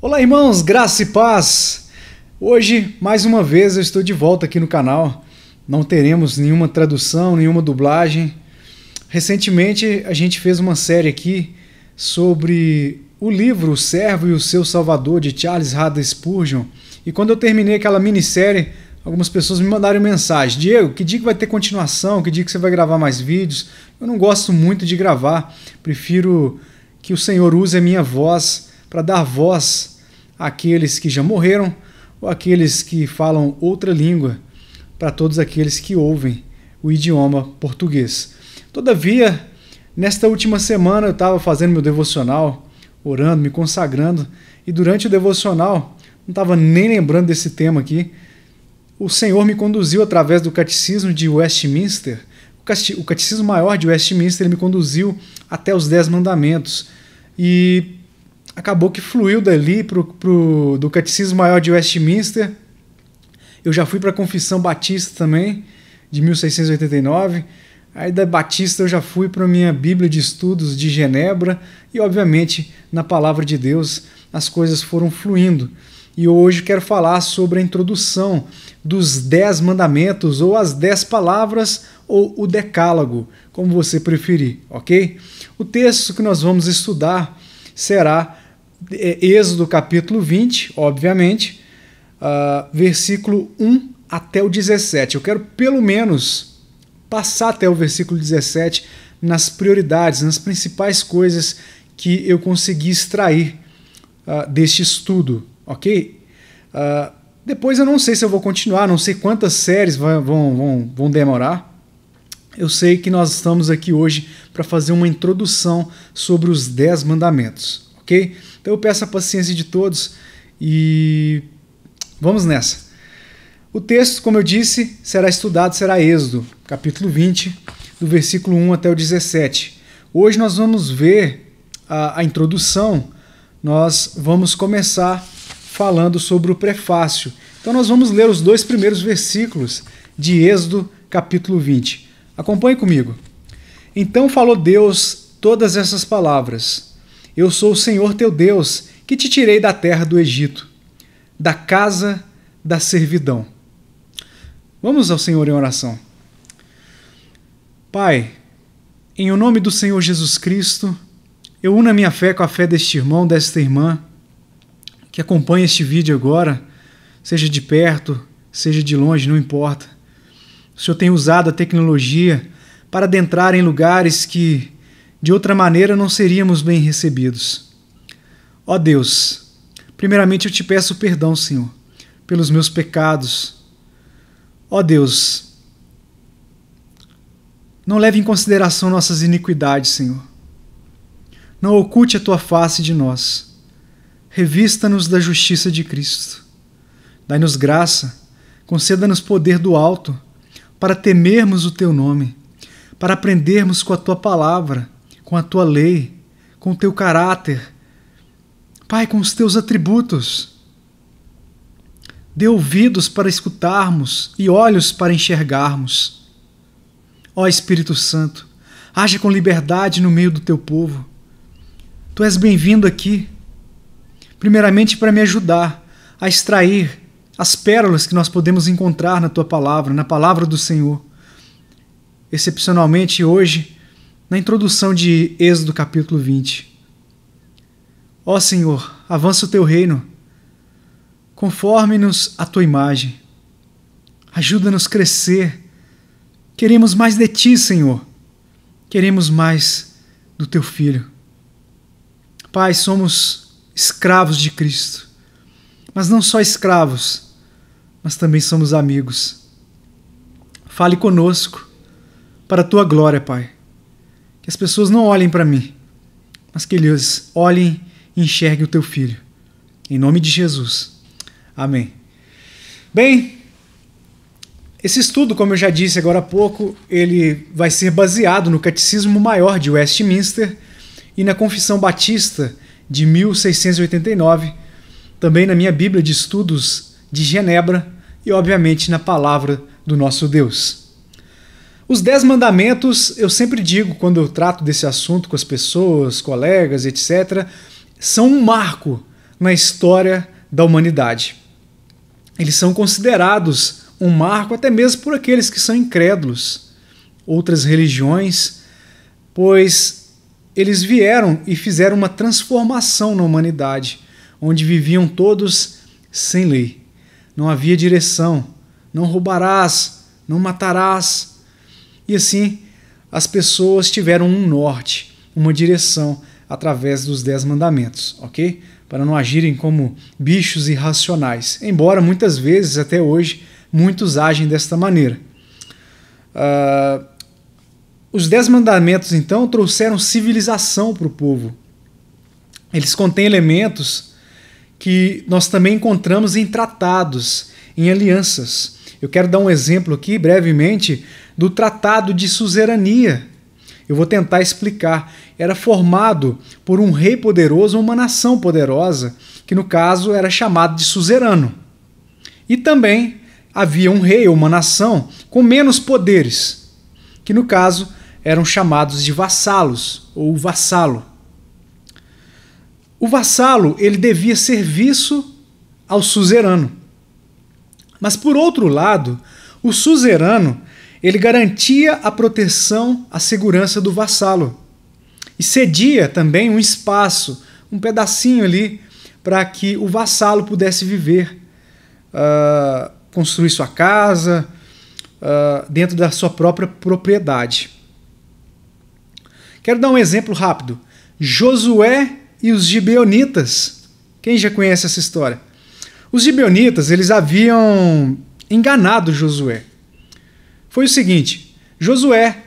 Olá, irmãos, graça e paz! Hoje, mais uma vez, eu estou de volta aqui no canal. Não teremos nenhuma tradução, nenhuma dublagem. Recentemente, a gente fez uma série aqui sobre o livro O Servo e o Seu Salvador, de Charles Haddon Spurgeon. E quando eu terminei aquela minissérie, algumas pessoas me mandaram mensagem: Diego, que dia que vai ter continuação? Que dia que você vai gravar mais vídeos? Eu não gosto muito de gravar, prefiro que o Senhor use a minha voz para dar voz àqueles que já morreram ou àqueles que falam outra língua, para todos aqueles que ouvem o idioma português. Todavia, nesta última semana eu estava fazendo meu devocional, orando, me consagrando, e durante o devocional, não estava nem lembrando desse tema aqui, o Senhor me conduziu através do Catecismo de Westminster, o Catecismo Maior de Westminster. Ele me conduziu até os 10 mandamentos, e acabou que fluiu dali do Catecismo Maior de Westminster. Eu já fui para a Confissão Batista também, de 1689, aí da Batista eu já fui para a minha Bíblia de Estudos de Genebra, e obviamente na Palavra de Deus as coisas foram fluindo. E hoje quero falar sobre a introdução dos 10 mandamentos, ou as 10 palavras, ou o decálogo, como você preferir, ok? O texto que nós vamos estudar será Êxodo capítulo 20, obviamente, versículo 1 até o 17. Eu quero pelo menos passar até o versículo 17 nas prioridades, nas principais coisas que eu consegui extrair deste estudo, ok? Depois eu não sei se eu vou continuar, não sei quantas séries vão demorar. Eu sei que nós estamos aqui hoje para fazer uma introdução sobre os 10 mandamentos, ok? Então eu peço a paciência de todos e vamos nessa. O texto, como eu disse, será estudado, será Êxodo, capítulo 20, do versículo 1 até o 17. Hoje nós vamos ver a introdução, nós vamos começar falando sobre o prefácio. Então nós vamos ler os 2 primeiros versículos de Êxodo, capítulo 20. Acompanhe comigo. Então falou Deus todas essas palavras: Eu sou o Senhor teu Deus, que te tirei da terra do Egito, da casa da servidão. Vamos ao Senhor em oração. Pai, em o nome do Senhor Jesus Cristo, eu uno a minha fé com a fé deste irmão, desta irmã, que acompanha este vídeo agora, seja de perto, seja de longe, não importa. O Senhor tem usado a tecnologia para adentrar em lugares que, de outra maneira, não seríamos bem recebidos. Ó Deus, primeiramente eu te peço perdão, Senhor, pelos meus pecados. Ó Deus, não leve em consideração nossas iniquidades, Senhor. Não oculte a tua face de nós. Revista-nos da justiça de Cristo. Dai-nos graça, conceda-nos poder do alto, para temermos o teu nome, para aprendermos com a tua palavra, com a tua lei, com o teu caráter, Pai, com os teus atributos. Dê ouvidos para escutarmos e olhos para enxergarmos. Ó Espírito Santo, haja com liberdade no meio do teu povo. Tu és bem-vindo aqui, primeiramente para me ajudar a extrair as pérolas que nós podemos encontrar na tua palavra, na palavra do Senhor. Excepcionalmente hoje, na introdução de Êxodo capítulo 20. Ó Senhor, avança o teu reino, conforme-nos a tua imagem. Ajuda-nos a crescer. Queremos mais de ti, Senhor. Queremos mais do teu Filho. Pai, somos escravos de Cristo. Mas não só escravos, mas também somos amigos. Fale conosco para a tua glória, Pai. Que as pessoas não olhem para mim, mas que eles olhem e enxerguem o teu Filho. Em nome de Jesus. Amém. Bem, esse estudo, como eu já disse agora há pouco, ele vai ser baseado no Catecismo Maior de Westminster e na Confissão Batista de 1689, também na minha Bíblia de Estudos de Genebra e, obviamente, na Palavra do nosso Deus. Os 10 mandamentos, eu sempre digo, quando eu trato desse assunto com as pessoas, colegas, etc., são um marco na história da humanidade. Eles são considerados um marco até mesmo por aqueles que são incrédulos, outras religiões, pois eles vieram e fizeram uma transformação na humanidade, onde viviam todos sem lei. Não havia direção, não roubarás, não matarás. E assim, as pessoas tiveram um norte, uma direção, através dos 10 mandamentos, ok? Para não agirem como bichos irracionais, embora muitas vezes, até hoje, muitos agem desta maneira. Os 10 mandamentos, então, trouxeram civilização para o povo. Eles contêm elementos que nós também encontramos em tratados, em alianças. Eu quero dar um exemplo aqui, brevemente, do Tratado de Suzerania. Eu vou tentar explicar. Era formado por um rei poderoso ou uma nação poderosa, que no caso era chamado de suzerano. E também havia um rei ou uma nação com menos poderes, que no caso eram chamados de vassalos ou vassalo. O vassalo, ele devia serviço ao suzerano. Mas por outro lado, o suzerano, ele garantia a proteção, a segurança do vassalo. E cedia também um espaço, um pedacinho ali, para que o vassalo pudesse viver, construir sua casa, dentro da sua própria propriedade. Quero dar um exemplo rápido. Josué e os gibeonitas. Quem já conhece essa história? Os gibeonitas, eles haviam enganado Josué. Foi o seguinte, Josué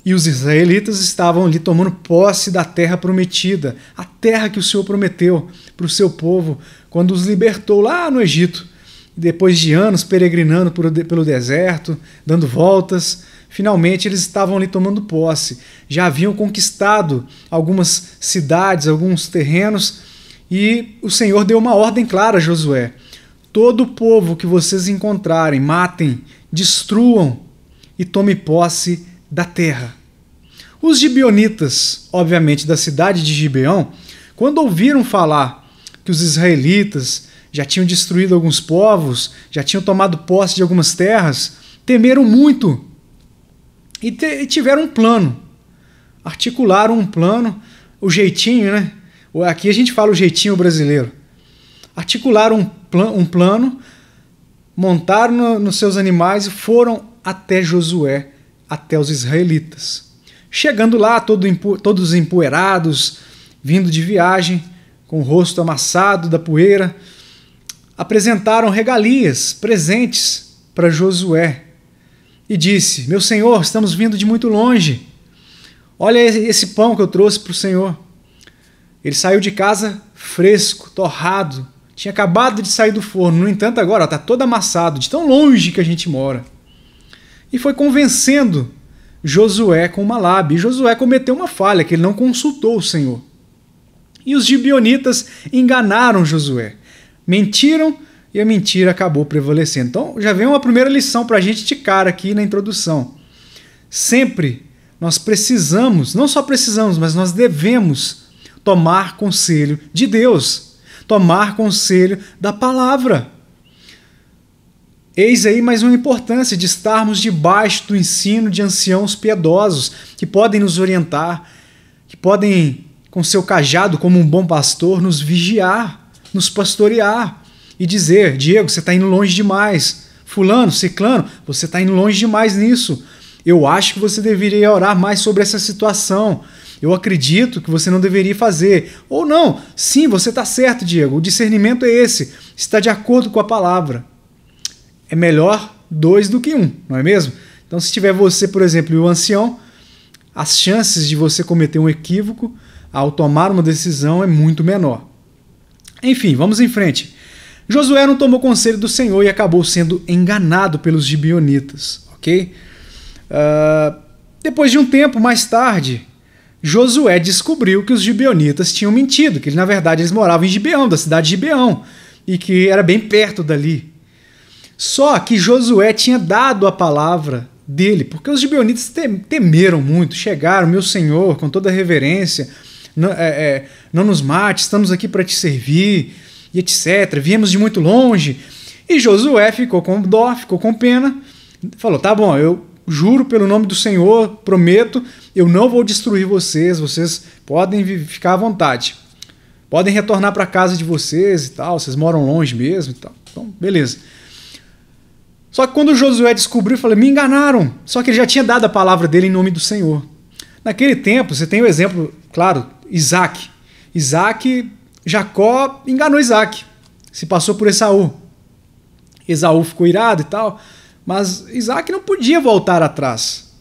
e os israelitas estavam ali tomando posse da terra prometida, a terra que o Senhor prometeu para o seu povo quando os libertou lá no Egito. Depois de anos peregrinando pelo deserto, dando voltas, finalmente eles estavam ali tomando posse. Já haviam conquistado algumas cidades, alguns terrenos, e o Senhor deu uma ordem clara a Josué: todo o povo que vocês encontrarem, matem, destruam e tomem posse da terra. Os gibeonitas, obviamente da cidade de Gibeão, quando ouviram falar que os israelitas já tinham destruído alguns povos, já tinham tomado posse de algumas terras, temeram muito e tiveram um plano. Articularam um plano, o jeitinho, né? Aqui a gente fala o jeitinho brasileiro. Articularam um plano, montaram nos seus animais e foram até Josué, até os israelitas. Chegando lá, todos empoeirados, vindo de viagem, com o rosto amassado da poeira, apresentaram regalias, presentes para Josué. E disse: meu senhor, estamos vindo de muito longe. Olha esse pão que eu trouxe para o senhor. Ele saiu de casa fresco, torrado, tinha acabado de sair do forno. No entanto, agora está todo amassado, de tão longe que a gente mora. E foi convencendo Josué com uma lábia. E Josué cometeu uma falha, que ele não consultou o Senhor. E os gibeonitas enganaram Josué. Mentiram e a mentira acabou prevalecendo. Então já vem uma primeira lição para a gente de cara aqui na introdução. Sempre nós precisamos, não só precisamos, mas nós devemos tomar conselho de Deus, tomar conselho da palavra. Eis aí mais uma importância de estarmos debaixo do ensino de anciãos piedosos, que podem nos orientar, que podem, com seu cajado como um bom pastor, nos vigiar, nos pastorear e dizer: Diego, você está indo longe demais. Fulano, ciclano, você está indo longe demais nisso. Eu acho que você deveria orar mais sobre essa situação. Eu acredito que você não deveria fazer. Ou não, sim, você está certo, Diego, o discernimento é esse, está de acordo com a palavra. É melhor 2 do que 1, não é mesmo? Então, se tiver você, por exemplo, e o ancião, as chances de você cometer um equívoco ao tomar uma decisão é muito menor. Enfim, vamos em frente. Josué não tomou conselho do Senhor e acabou sendo enganado pelos gibeonitas, ok? Depois de um tempo, mais tarde, Josué descobriu que os gibeonitas tinham mentido, que na verdade eles moravam em Gibeão, da cidade de Gibeão, e que era bem perto dali. Só que Josué tinha dado a palavra dele, porque os gibeonitas temeram muito, chegaram: meu senhor, com toda reverência, não nos mate, estamos aqui para te servir, e etc. Viemos de muito longe. E Josué ficou com dó, ficou com pena, falou, tá bom, eu juro pelo nome do Senhor, prometo, eu não vou destruir vocês, vocês podem ficar à vontade. Podem retornar para casa de vocês e tal, vocês moram longe mesmo e tal. Então, beleza. Só que quando Josué descobriu, falou, me enganaram. Só que ele já tinha dado a palavra dele em nome do Senhor. Naquele tempo, você tem o exemplo, claro, Isaac. Jacó enganou Isaac. Se passou por Esaú. Esaú ficou irado e tal, mas Isaac não podia voltar atrás.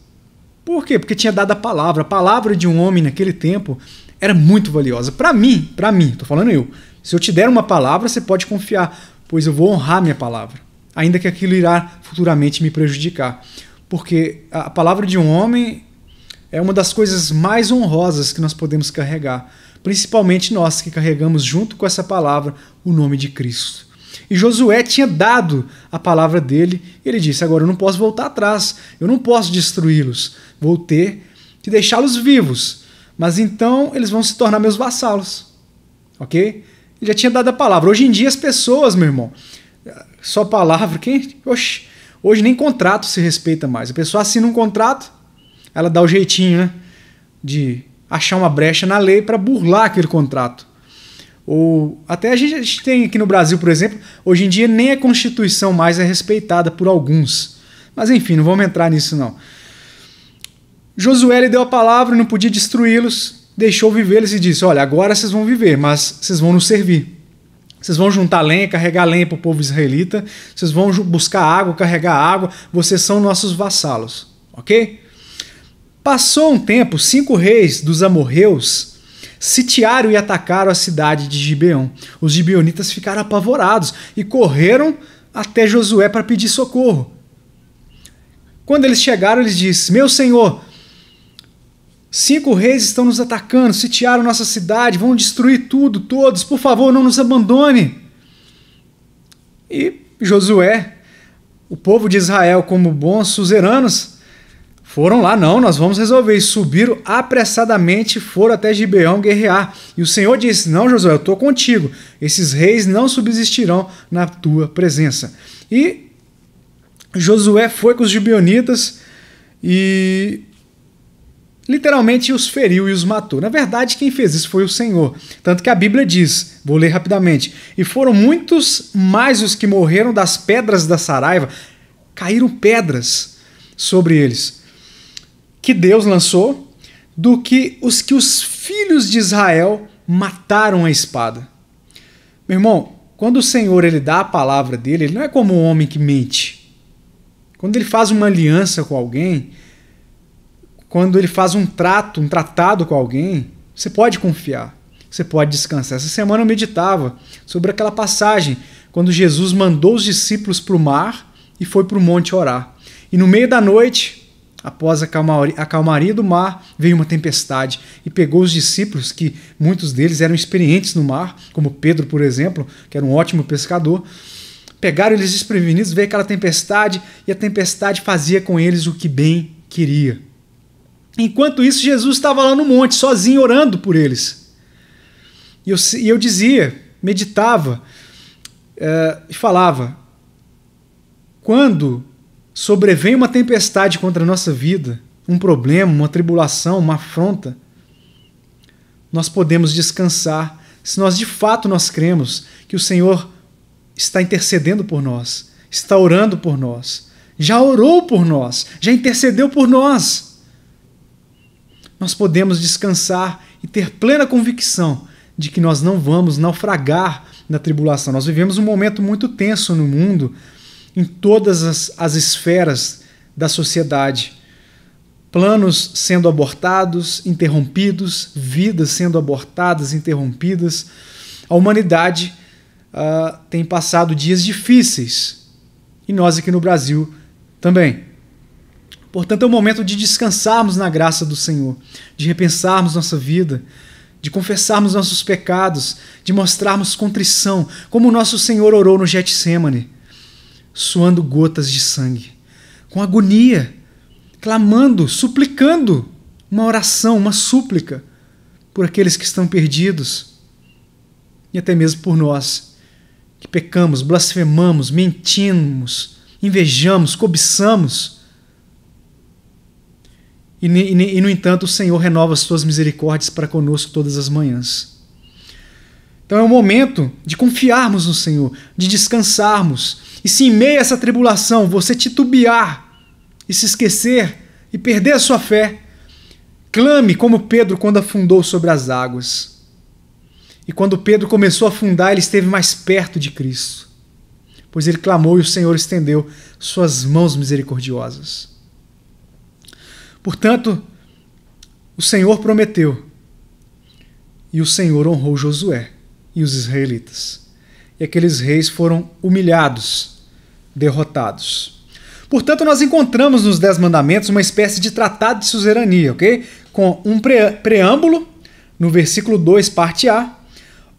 Por quê? Porque tinha dado a palavra. A palavra de um homem naquele tempo era muito valiosa. Para mim, tô falando eu. Se eu te der uma palavra, você pode confiar, pois eu vou honrar minha palavra, ainda que aquilo irá futuramente me prejudicar. Porque a palavra de um homem é uma das coisas mais honrosas que nós podemos carregar, principalmente nós que carregamos junto com essa palavra o nome de Cristo. E Josué tinha dado a palavra dele, e ele disse, agora eu não posso voltar atrás, eu não posso destruí-los, vou ter que deixá-los vivos, mas então eles vão se tornar meus vassalos, ok? Ele já tinha dado a palavra. Hoje em dia as pessoas, meu irmão, só palavra, hoje nem contrato se respeita mais. A pessoa assina um contrato, ela dá o jeitinho, né, de achar uma brecha na lei para burlar aquele contrato. Ou até a gente tem aqui no Brasil, por exemplo, hoje em dia nem a Constituição mais é respeitada por alguns. Mas enfim, não vamos entrar nisso não. Josué lhe deu a palavra, não podia destruí-los, deixou vivê-los e disse, olha, agora vocês vão viver, mas vocês vão nos servir. Vocês vão juntar lenha, carregar lenha para o povo israelita, vocês vão buscar água, carregar água, vocês são nossos vassalos, ok? Passou um tempo, 5 reis dos amorreus sitiaram e atacaram a cidade de Gibeão. Os gibeonitas ficaram apavorados e correram até Josué para pedir socorro. Quando eles chegaram, eles disseram, meu senhor, 5 reis estão nos atacando, sitiaram nossa cidade, vão destruir tudo, todos, por favor, não nos abandone. E Josué, o povo de Israel, como bons suzeranos, foram lá, não, nós vamos resolver. E subiram apressadamente, foram até Gibeão guerrear. E o Senhor disse, não, Josué, eu estou contigo. Esses reis não subsistirão na tua presença. E Josué foi com os gibeonitas e literalmente os feriu e os matou. Na verdade, quem fez isso foi o Senhor. Tanto que a Bíblia diz, vou ler rapidamente, e foram muitos mais os que morreram das pedras da saraiva, caíram pedras sobre eles, que Deus lançou, do que os filhos de Israel mataram a espada. Meu irmão, quando o Senhor ele dá a palavra dele, ele não é como um homem que mente. Quando ele faz uma aliança com alguém, quando ele faz um tratado com alguém, você pode confiar, você pode descansar. Essa semana eu meditava sobre aquela passagem, quando Jesus mandou os discípulos para o mar e foi para o monte orar. E no meio da noite, após a calmaria do mar, veio uma tempestade e pegou os discípulos, que muitos deles eram experientes no mar, como Pedro, por exemplo, que era um ótimo pescador. Pegaram eles desprevenidos, veio aquela tempestade e a tempestade fazia com eles o que bem queria. Enquanto isso, Jesus estava lá no monte, sozinho, orando por eles. E eu dizia, meditava e falava, quando sobrevém uma tempestade contra a nossa vida, um problema, uma tribulação, uma afronta, nós podemos descansar se nós de fato nós cremos que o Senhor está intercedendo por nós, está orando por nós, já orou por nós, já intercedeu por nós. Nós podemos descansar e ter plena convicção de que nós não vamos naufragar na tribulação. Nós vivemos um momento muito tenso no mundo, em todas as esferas da sociedade. Planos sendo abortados, interrompidos, vidas sendo abortadas, interrompidas. A humanidade tem passado dias difíceis. E nós aqui no Brasil também. Portanto, é o momento de descansarmos na graça do Senhor, de repensarmos nossa vida, de confessarmos nossos pecados, de mostrarmos contrição, como o nosso Senhor orou no Getsêmani, suando gotas de sangue, com agonia, clamando, suplicando, uma oração, uma súplica por aqueles que estão perdidos e até mesmo por nós, que pecamos, blasfemamos, mentimos, invejamos, cobiçamos. E, no entanto, o Senhor renova as suas misericórdias para conosco todas as manhãs. Então é o momento de confiarmos no Senhor, de descansarmos. E se em meio a essa tribulação você titubear e se esquecer e perder a sua fé, clame como Pedro quando afundou sobre as águas. E quando Pedro começou a afundar, ele esteve mais perto de Cristo, pois ele clamou e o Senhor estendeu suas mãos misericordiosas. Portanto, o Senhor prometeu e o Senhor honrou Josué e os israelitas. E aqueles reis foram humilhados, derrotados. Portanto, nós encontramos nos 10 mandamentos uma espécie de tratado de suzerania, ok? Com um preâmbulo, no versículo 2, parte A,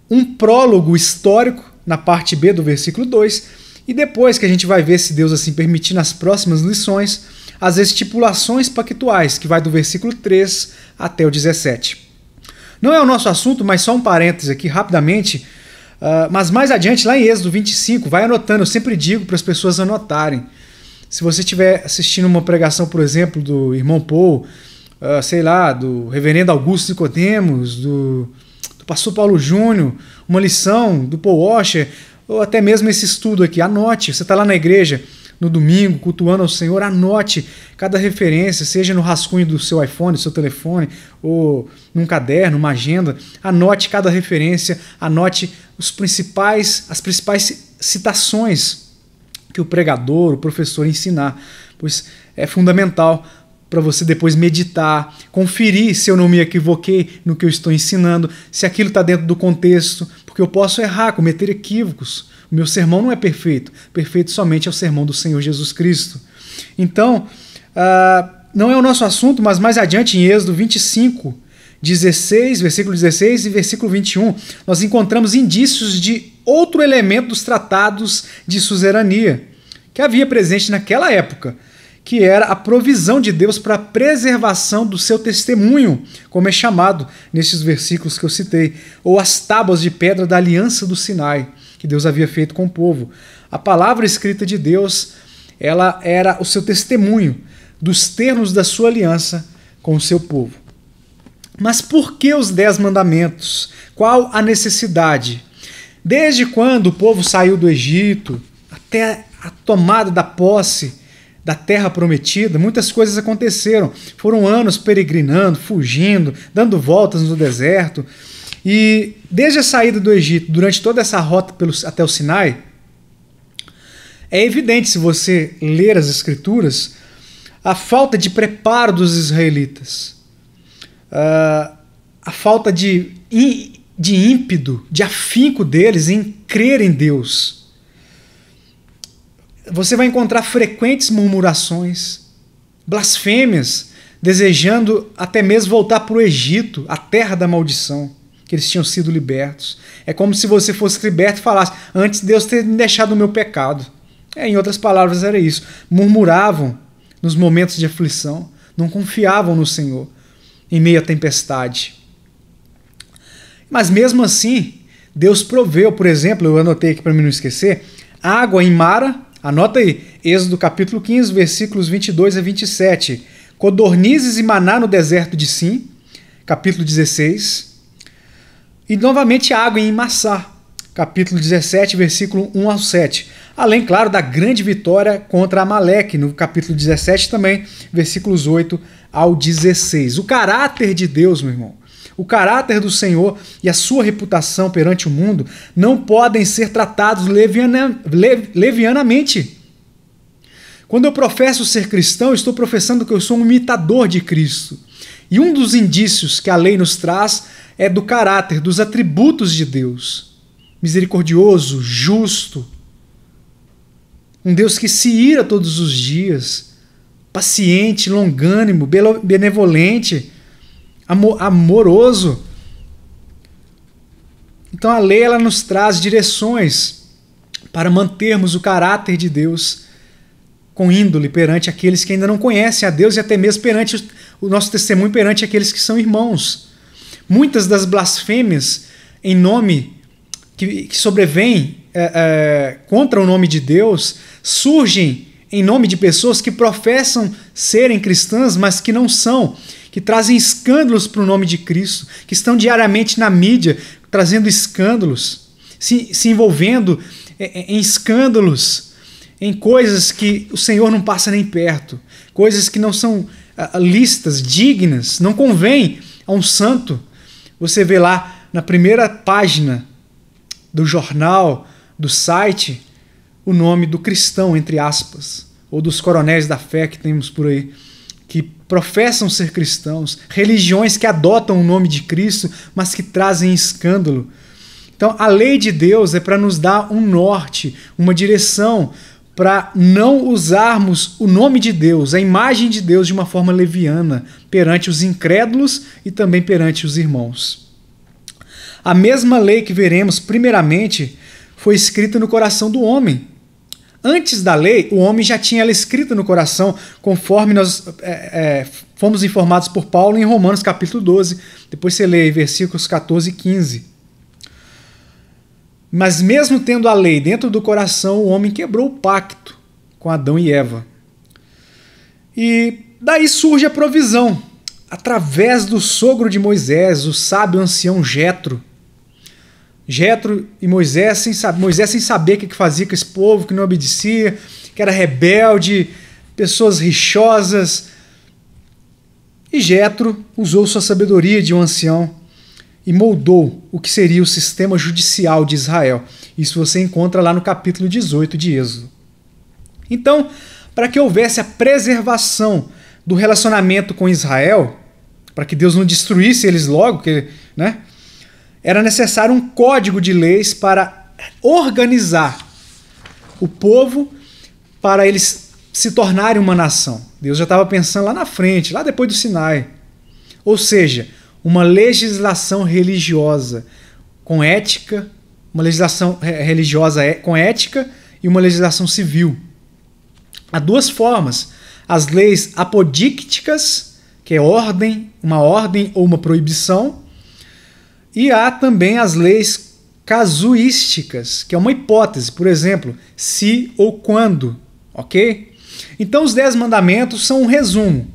um prólogo histórico, na parte B do versículo 2, e depois que a gente vai ver, se Deus assim permitir, nas próximas lições, as estipulações pactuais, que vai do versículo 3 até o 17. Não é o nosso assunto, mas só um parêntese aqui, rapidamente, mas mais adiante, lá em Êxodo 25, vai anotando, eu sempre digo para as pessoas anotarem. Se você estiver assistindo uma pregação, por exemplo, do irmão Paul, sei lá, do reverendo Augusto Nicodemos, do pastor Paulo Júnior, uma lição do Paul Washer, ou até mesmo esse estudo aqui, anote. Você está lá na igreja no domingo, cultuando ao Senhor, anote cada referência, seja no rascunho do seu iPhone, do seu telefone, ou num caderno, uma agenda, anote cada referência, anote as principais citações que o pregador, o professor ensinar, pois é fundamental para você depois meditar, conferir se eu não me equivoquei no que eu estou ensinando, se aquilo está dentro do contexto, porque eu posso errar, cometer equívocos. O meu sermão não é perfeito, perfeito somente é o sermão do Senhor Jesus Cristo. Então, não é o nosso assunto, mas mais adiante em Êxodo 25, 16, versículo 16 e versículo 21, nós encontramos indícios de outro elemento dos tratados de suzerania, que havia presente naquela época, que era a provisão de Deus para a preservação do seu testemunho, como é chamado nesses versículos que eu citei, ou as tábuas de pedra da aliança do Sinai, que Deus havia feito com o povo. A palavra escrita de Deus, ela era o seu testemunho dos termos da sua aliança com o seu povo. Mas por que os 10 mandamentos? Qual a necessidade? Desde quando o povo saiu do Egito até a tomada da posse da terra prometida, muitas coisas aconteceram. Foram anos peregrinando, fugindo, dando voltas no deserto. E desde a saída do Egito, durante toda essa rota até o Sinai, é evidente, se você ler as Escrituras, a falta de preparo dos israelitas, a falta de ímpeto, de afinco deles em crer em Deus. Você vai encontrar frequentes murmurações, blasfêmias, desejando até mesmo voltar para o Egito, a terra da maldição, que eles tinham sido libertos. É como se você fosse liberto e falasse, antes Deus ter me deixado o meu pecado. Em outras palavras era isso. Murmuravam nos momentos de aflição, não confiavam no Senhor em meio à tempestade. Mas mesmo assim, Deus proveu, por exemplo, eu anotei aqui para mim não esquecer, água em Mara. Anota aí, Êxodo capítulo 15, versículos 22 a 27. Codornizes e maná no deserto de Sim, capítulo 16. E novamente água em Massá, capítulo 17, versículo 1 ao 7. Além, claro, da grande vitória contra Amaleque, no capítulo 17 também, versículos 8 ao 16. O caráter de Deus, meu irmão, o caráter do Senhor e a sua reputação perante o mundo não podem ser tratados levianamente. Quando eu professo ser cristão, estou professando que eu sou um imitador de Cristo. E um dos indícios que a lei nos traz é do caráter, dos atributos de Deus. Misericordioso, justo. Um Deus que se ira todos os dias. Paciente, longânimo, benevolente, amoroso. Então a lei ela nos traz direções para mantermos o caráter de Deus com índole perante aqueles que ainda não conhecem a Deus e até mesmo perante o nosso testemunho perante aqueles que são irmãos. Muitas das blasfêmias em nome que sobrevêm contra o nome de Deus surgem em nome de pessoas que professam serem cristãs, mas que não são, que trazem escândalos para o nome de Cristo, que estão diariamente na mídia trazendo escândalos, se envolvendo em escândalos, em coisas que o Senhor não passa nem perto, coisas que não são lícitas, dignas, não convém a um santo. Você vê lá na primeira página do jornal, do site, o nome do cristão, entre aspas, ou dos coronéis da fé que temos por aí, que professam ser cristãos, religiões que adotam o nome de Cristo, mas que trazem escândalo. Então, a lei de Deus é para nos dar um norte, uma direção, para não usarmos o nome de Deus, a imagem de Deus, de uma forma leviana, perante os incrédulos e também perante os irmãos. A mesma lei que veremos, primeiramente, foi escrita no coração do homem. Antes da lei, o homem já tinha ela escrita no coração, conforme nós fomos informados por Paulo em Romanos capítulo 12. Depois você lê versículos 14 e 15. Mas mesmo tendo a lei dentro do coração, o homem quebrou o pacto com Adão e Eva. E daí surge a provisão, através do sogro de Moisés, o sábio ancião Jetro. Jetro e Moisés sem saber o que fazia com esse povo, que não obedecia, que era rebelde, pessoas rixosas. E Jetro usou sua sabedoria de um ancião e moldou o que seria o sistema judicial de Israel. Isso você encontra lá no capítulo 18 de Êxodo. Então, para que houvesse a preservação do relacionamento com Israel, para que Deus não destruísse eles logo, né? Era necessário um código de leis para organizar o povo para eles se tornarem uma nação. Deus já estava pensando lá na frente, lá depois do Sinai. Ou seja, uma legislação religiosa com ética, uma legislação religiosa com ética e uma legislação civil. Há duas formas. As leis apodícticas, que é uma ordem ou uma proibição, e há também as leis casuísticas, que é uma hipótese, por exemplo, se ou quando, ok? Então os 10 mandamentos são um resumo,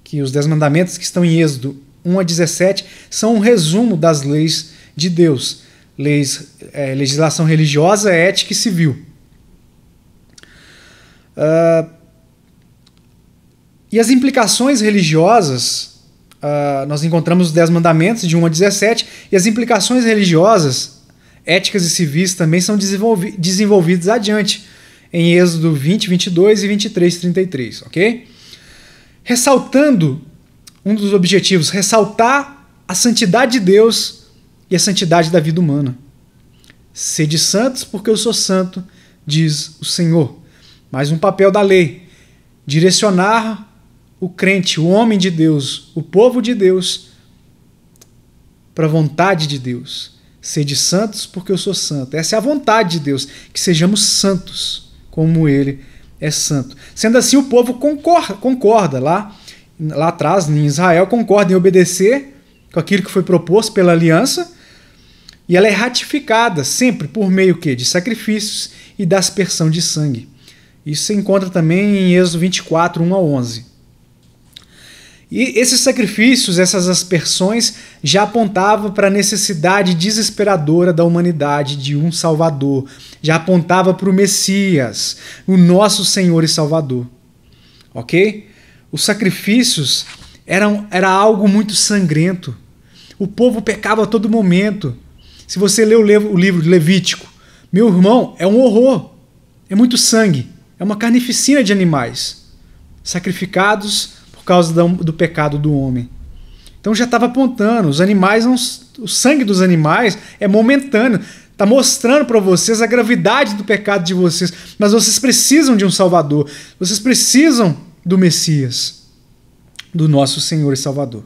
que os 10 mandamentos que estão em Êxodo 1 a 17 são um resumo das leis de Deus, legislação religiosa, ética e civil. E as implicações religiosas, nós encontramos os 10 mandamentos de 1 a 17, e as implicações religiosas, éticas e civis também são desenvolvidas adiante, em Êxodo 20, 22 e 23, 33, ok? Ressaltando um dos objetivos, ressaltar a santidade de Deus e a santidade da vida humana. Sede santos porque eu sou santo, diz o Senhor. Mais um papel da lei, direcionar o crente, o homem de Deus, o povo de Deus, para a vontade de Deus. Sede santos porque eu sou santo. Essa é a vontade de Deus, que sejamos santos como Ele é santo. Sendo assim, o povo concorda lá atrás, em Israel, concorda em obedecer com aquilo que foi proposto pela aliança, e ela é ratificada sempre por meio de sacrifícios e da aspersão de sangue. Isso se encontra também em Êxodo 24, 1 a 11. E esses sacrifícios, essas aspersões, já apontavam para a necessidade desesperadora da humanidade de um Salvador. Já apontava para o Messias, o nosso Senhor e Salvador. Ok? Os sacrifícios era algo muito sangrento. O povo pecava a todo momento. Se você lê o livro de Levítico, meu irmão, é um horror. É muito sangue. É uma carnificina de animais sacrificados por causa do pecado do homem. Então já estava apontando, o sangue dos animais é momentâneo, está mostrando para vocês a gravidade do pecado de vocês, mas vocês precisam de um Salvador, vocês precisam do Messias, do nosso Senhor e Salvador.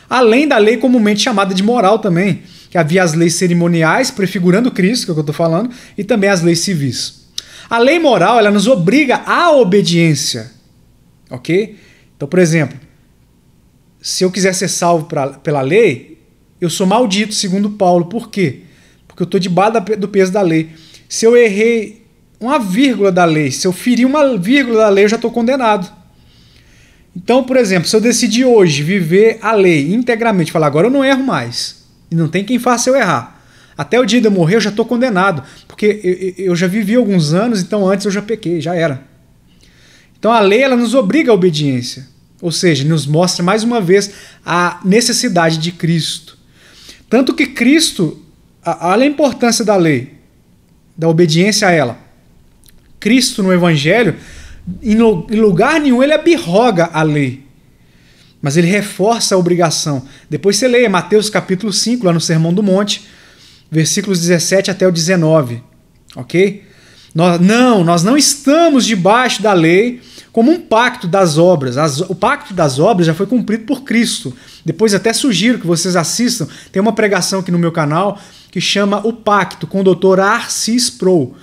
Além da lei comumente chamada de moral também, que havia as leis cerimoniais, prefigurando Cristo, que é o que eu estou falando, e também as leis civis. A lei moral, ela nos obriga à obediência, ok? Então, por exemplo, se eu quiser ser salvo pela lei, eu sou maldito, segundo Paulo. Por quê? Porque eu estou debaixo do peso da lei. Se eu errei uma vírgula da lei, se eu feri uma vírgula da lei, eu já estou condenado. Então, por exemplo, se eu decidir hoje viver a lei integramente, falar agora eu não erro mais, e não tem quem faça eu errar, até o dia de eu morrer eu já estou condenado, porque eu já vivi alguns anos, então antes eu já pequei, já era. Então a lei ela nos obriga à obediência, ou seja, nos mostra mais uma vez a necessidade de Cristo. Tanto que Cristo, olha a importância da lei, da obediência a ela. Cristo no Evangelho, em lugar nenhum ele abroga a lei, mas ele reforça a obrigação. Depois você leia Mateus capítulo 5, lá no Sermão do Monte, versículos 17 até o 19, ok? Nós não estamos debaixo da lei como um pacto das obras. O pacto das obras já foi cumprido por Cristo. Depois até sugiro que vocês assistam. Tem uma pregação aqui no meu canal que chama O Pacto, com o Dr. Arcis Sproul.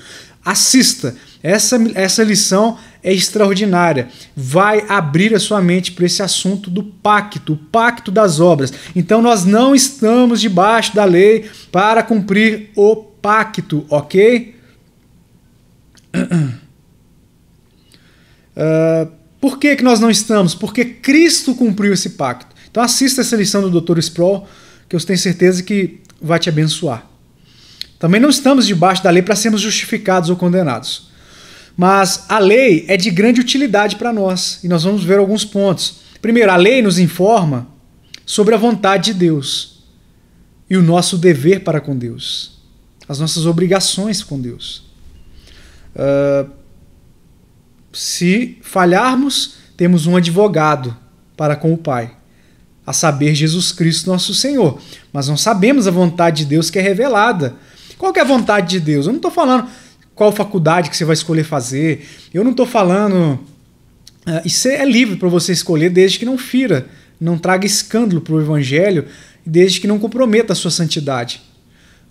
Assista. Essa lição é extraordinária. Vai abrir a sua mente para esse assunto do pacto, o pacto das obras. Então nós não estamos debaixo da lei para cumprir o pacto, ok? Por que nós não estamos? Porque Cristo cumpriu esse pacto. Então assista essa lição do Dr. Sproul, que eu tenho certeza que vai te abençoar. Também não estamos debaixo da lei para sermos justificados ou condenados. Mas a lei é de grande utilidade para nós, e nós vamos ver alguns pontos. Primeiro, a lei nos informa sobre a vontade de Deus e o nosso dever para com Deus, as nossas obrigações com Deus. Se falharmos, temos um advogado para com o Pai, a saber, Jesus Cristo nosso Senhor. Mas não sabemos a vontade de Deus que é revelada. Qual que é a vontade de Deus? Eu não estou falando qual faculdade que você vai escolher fazer. Eu não estou falando... Isso é livre para você escolher, desde que não fira, não traga escândalo para o Evangelho, e desde que não comprometa a sua santidade.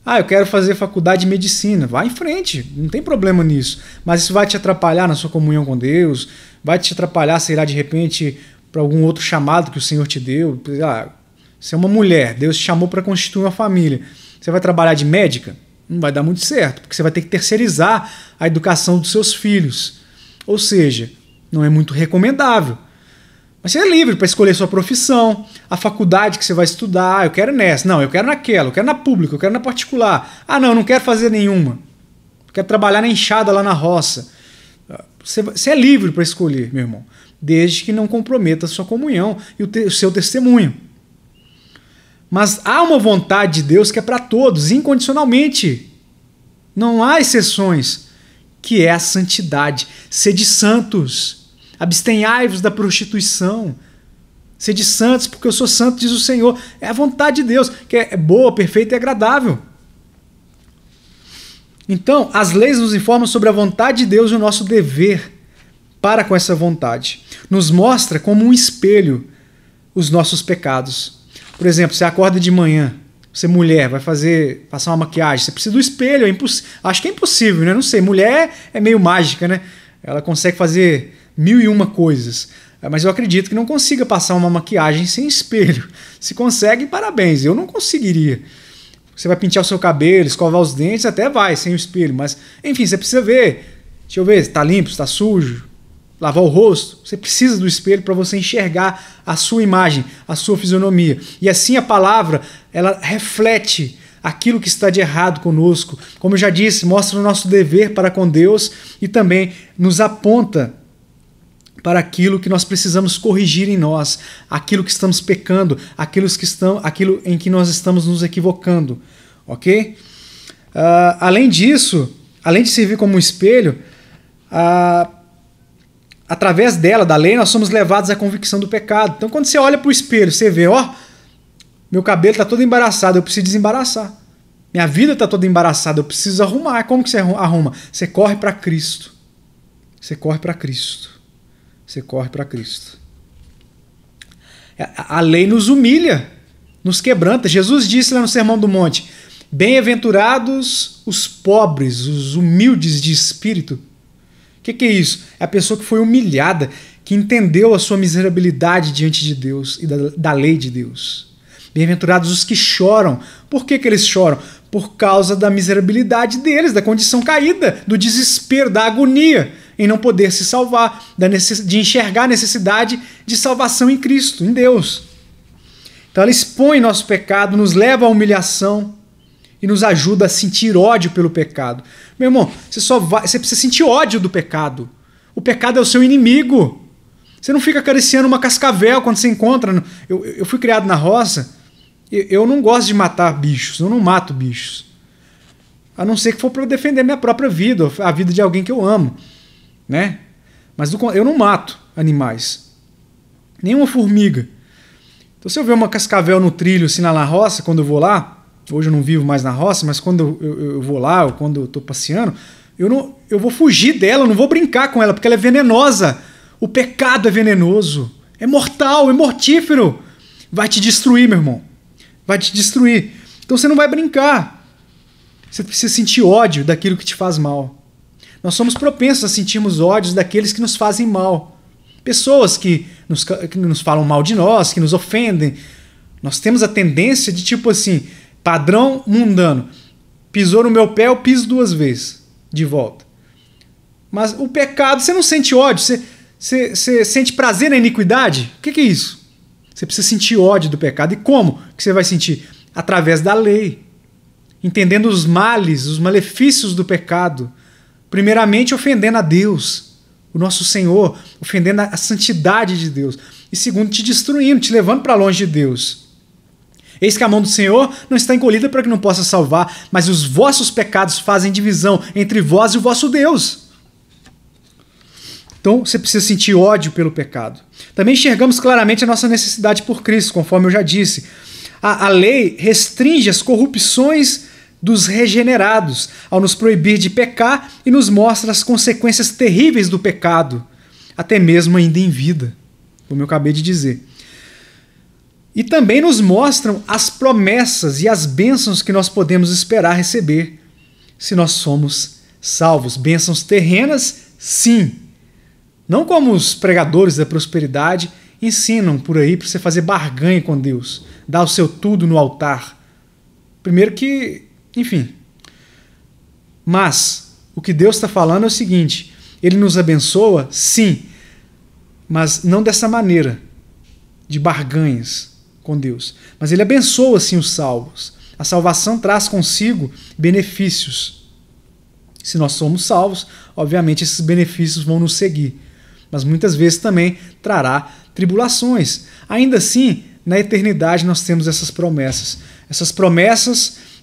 Eu quero fazer faculdade de medicina. Vá em frente, não tem problema nisso. Mas isso vai te atrapalhar na sua comunhão com Deus, vai te atrapalhar, sei lá, de repente, para algum outro chamado que o Senhor te deu. Você é uma mulher, Deus te chamou para constituir uma família. Você vai trabalhar de médica? Não vai dar muito certo, porque você vai ter que terceirizar a educação dos seus filhos. Ou seja, não é muito recomendável. Mas você é livre para escolher sua profissão, a faculdade que você vai estudar. Eu quero nessa, não, eu quero naquela, eu quero na pública, eu quero na particular. Não, eu não quero fazer nenhuma. Eu quero trabalhar na enxada lá na roça. Você é livre para escolher, meu irmão, desde que não comprometa a sua comunhão e o seu testemunho. Mas há uma vontade de Deus que é para todos, incondicionalmente. Não há exceções, que é a santidade. Sede santos, abstenhai-vos da prostituição. Sede santos, porque eu sou santo, diz o Senhor. É a vontade de Deus, que é boa, perfeita e agradável. Então, as leis nos informam sobre a vontade de Deus e o nosso dever para com essa vontade. Nos mostra como um espelho os nossos pecados. Por exemplo, você acorda de manhã, você mulher, vai passar uma maquiagem, você precisa do espelho, acho que é impossível, né? Não sei, mulher é meio mágica, né? Ela consegue fazer 1001 coisas, mas eu acredito que não consiga passar uma maquiagem sem espelho. Se consegue, parabéns, eu não conseguiria. Você vai pentear o seu cabelo, escovar os dentes, até vai, sem o espelho, mas enfim, você precisa ver, deixa eu ver, se está limpo, se está sujo, lavar o rosto, você precisa do espelho para você enxergar a sua imagem, a sua fisionomia. E assim a palavra, ela reflete aquilo que está de errado conosco. Como eu já disse, mostra o nosso dever para com Deus e também nos aponta para aquilo que nós precisamos corrigir em nós, aquilo que estamos pecando, aquilo em que nós estamos nos equivocando. Ok? Além disso, além de servir como um espelho, através dela, da lei, nós somos levados à convicção do pecado. Então, quando você olha para o espelho, você vê, meu cabelo está todo embaraçado, eu preciso desembaraçar. Minha vida está toda embaraçada, eu preciso arrumar. Como que você arruma? Você corre para Cristo. Você corre para Cristo. Você corre para Cristo. A lei nos humilha, nos quebranta. Jesus disse lá no Sermão do Monte, bem-aventurados os pobres, os humildes de espírito. O que é isso? É a pessoa que foi humilhada, que entendeu a sua miserabilidade diante de Deus e da lei de Deus. Bem-aventurados os que choram. Por que eles choram? por causa da miserabilidade deles, da condição caída, do desespero, da agonia em não poder se salvar, de enxergar a necessidade de salvação em Cristo, em Deus. Então ela expõe nosso pecado, nos leva à humilhação e nos ajuda a sentir ódio pelo pecado. Meu irmão, você precisa sentir ódio do pecado. O pecado é o seu inimigo. Você não fica acariciando uma cascavel quando você encontra. Eu fui criado na roça. Eu não gosto de matar bichos. Eu não mato bichos. A não ser que for para defender minha própria vida, a vida de alguém que eu amo, né? Mas eu não mato animais. Nenhuma formiga. Então, se eu ver uma cascavel no trilho, assim, lá na roça, quando eu vou lá, hoje eu não vivo mais na roça, mas quando eu vou lá, ou quando eu estou passeando, eu vou fugir dela, eu não vou brincar com ela, porque ela é venenosa. O pecado é venenoso, é mortal, é mortífero. Vai te destruir, meu irmão. Vai te destruir. Então você não vai brincar. Você precisa sentir ódio daquilo que te faz mal. Nós somos propensos a sentirmos ódios daqueles que nos fazem mal. Pessoas que nos falam mal de nós, que nos ofendem. Nós temos a tendência de, tipo assim, padrão mundano. Pisou no meu pé, eu piso 2 vezes de volta. Mas o pecado, você não sente ódio, você sente prazer na iniquidade? O que é isso? Você precisa sentir ódio do pecado. E como que você vai sentir? Através da lei. Entendendo os males, os malefícios do pecado. Primeiramente, ofendendo a Deus, o nosso Senhor, ofendendo a santidade de Deus. E segundo, te destruindo, te levando para longe de Deus. Eis que a mão do Senhor não está encolhida para que não possa salvar, mas os vossos pecados fazem divisão entre vós e o vosso Deus. Então você precisa sentir ódio pelo pecado. Também enxergamos claramente a nossa necessidade por Cristo, conforme eu já disse. A lei restringe as corrupções dos regenerados ao nos proibir de pecar e nos mostra as consequências terríveis do pecado, até mesmo ainda em vida, como eu acabei de dizer. E também nos mostram as promessas e as bênçãos que nós podemos esperar receber se nós somos salvos. Bênçãos terrenas, sim. Não como os pregadores da prosperidade ensinam por aí para você fazer barganha com Deus, dar o seu tudo no altar. Primeiro que, enfim. Mas o que Deus está falando é o seguinte: Ele nos abençoa, sim, mas não dessa maneira, de barganhas com Deus. Mas Ele abençoa, sim, os salvos. A salvação traz consigo benefícios. Se nós somos salvos, obviamente esses benefícios vão nos seguir. Mas muitas vezes também trará tribulações. Ainda assim, na eternidade nós temos essas promessas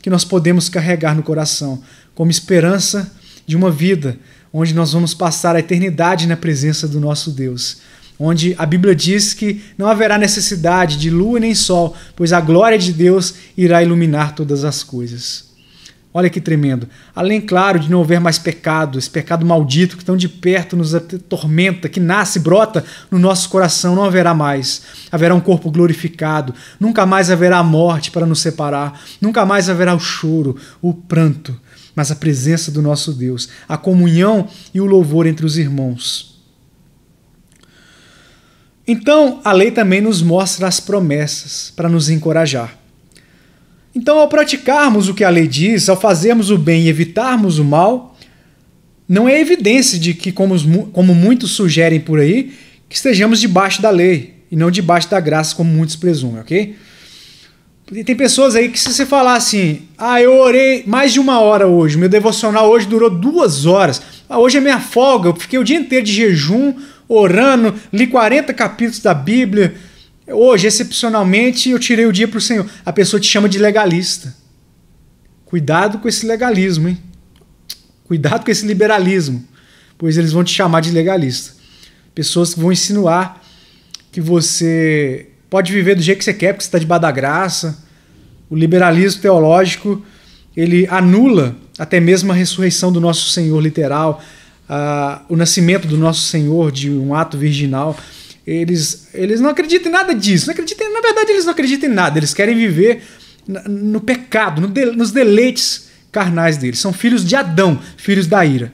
que nós podemos carregar no coração, como esperança de uma vida onde nós vamos passar a eternidade na presença do nosso Deus, onde a Bíblia diz que não haverá necessidade de lua nem sol, pois a glória de Deus irá iluminar todas as coisas. Olha que tremendo. Além, claro, de não haver mais pecado, esse pecado maldito que tão de perto nos atormenta, que nasce, brota no nosso coração, não haverá mais. Haverá um corpo glorificado, nunca mais haverá a morte para nos separar, nunca mais haverá o choro, o pranto, mas a presença do nosso Deus, a comunhão e o louvor entre os irmãos. Então, a lei também nos mostra as promessas para nos encorajar. Então, ao praticarmos o que a lei diz, ao fazermos o bem e evitarmos o mal, não é evidência de que, como muitos sugerem por aí, que estejamos debaixo da lei e não debaixo da graça, como muitos presumem, ok? Tem pessoas aí que se você falar assim, eu orei mais de 1 hora hoje, meu devocional hoje durou 2 horas, hoje é minha folga, eu fiquei o dia inteiro de jejum, orando, li 40 capítulos da Bíblia, hoje, excepcionalmente, eu tirei o dia para o Senhor. A pessoa te chama de legalista. Cuidado com esse legalismo, hein? Cuidado com esse liberalismo, pois eles vão te chamar de legalista. Pessoas que vão insinuar que você pode viver do jeito que você quer, porque você está debaixo da graça. O liberalismo teológico, ele anula até mesmo a ressurreição do nosso Senhor literal, o nascimento do nosso Senhor de um ato virginal. Eles não acreditam em nada disso. Na verdade, eles não acreditam em nada. Eles querem viver no pecado, nos deleites carnais deles. São filhos de Adão, filhos da ira.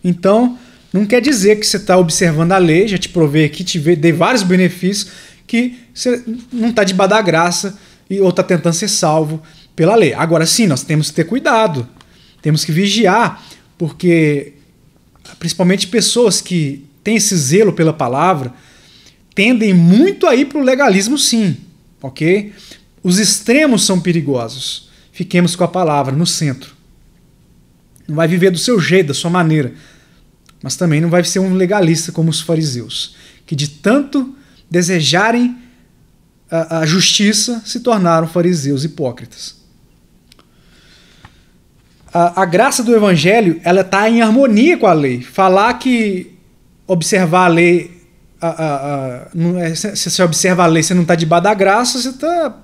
Então, não quer dizer que você está observando a lei, já te provei aqui, dei vários benefícios, que você não está debaixo da graça ou está tentando ser salvo pela lei. Agora sim, nós temos que ter cuidado, temos que vigiar, porque principalmente pessoas que têm esse zelo pela palavra tendem muito a ir para o legalismo, sim, ok? Os extremos são perigosos. Fiquemos com a palavra no centro. Não vai viver do seu jeito, da sua maneira, mas também não vai ser um legalista como os fariseus, que de tanto desejarem a justiça se tornaram fariseus hipócritas. A graça do evangelho, ela está em harmonia com a lei. Falar que observar a lei, se você observa a lei, você não está debaixo da graça, você está